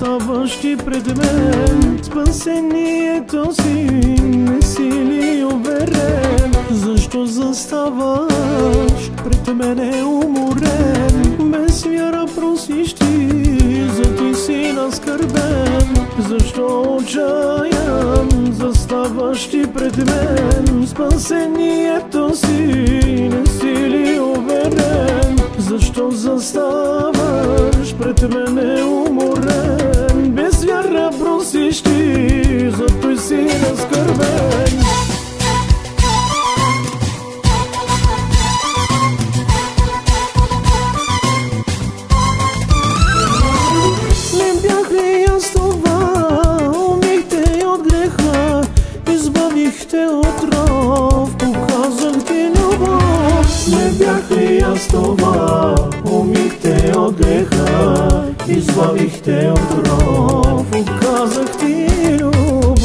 заставаш ти пред мен. Спасението си не си ли уверен? Защо заставаш пред мене уморен? Без вяра просиш ти, за ти си наскърбен. Защо отчаян заставаш ти пред мен? Спасението си не си ли уверен? Защо заставаш пред мене уморен? Без вяра просиш ти, за той си наскърбен. Не бях ли аз това? Умихте от греха, избавихте от ров, показах ти любов. Не бях ли аз това? Умихте от греха, избавихте от ров, показах ти любов.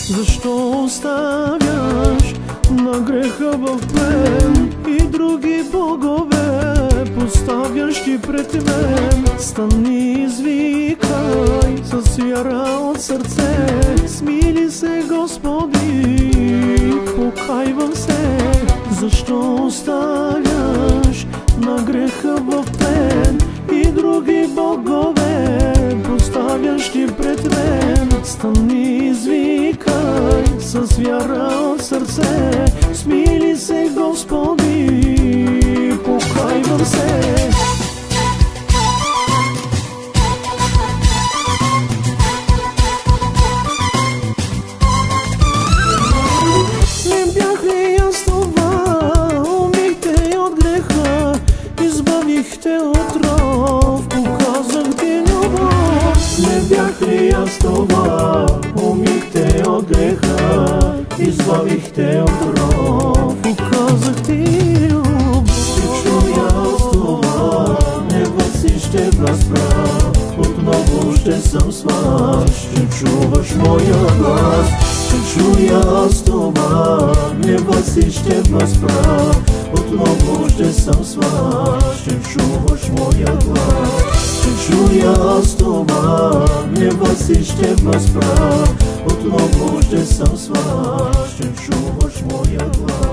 Защо оставяш на греха в плен и други богове поставяш ти пред мен? Стани, извикай с вяра от сърце, смили се, Господи, покайвам се. Защо оставяш на греха в плен и други богове поставяш ти пред мен? Стани, извикай с вяра от сърце, смили се, Господи, покайвам се. Не бях ли аз това? Умихте от греха, избавихте от ров, показах ти любов. Не бях ли аз това? Умихте от греха, избавихте от ров, показах ти любов. Ще чуя аз това, небът си ще възпра, отново ще съм с вас, ще чуваш моя глас. Ще чуя аз това, небът си ще възпра, отново ще съм с вас, ще чуваш моя глас. Ще чуя аз това, небът си ще възпра, отново ще съм с вас, ще чуваш моя глас.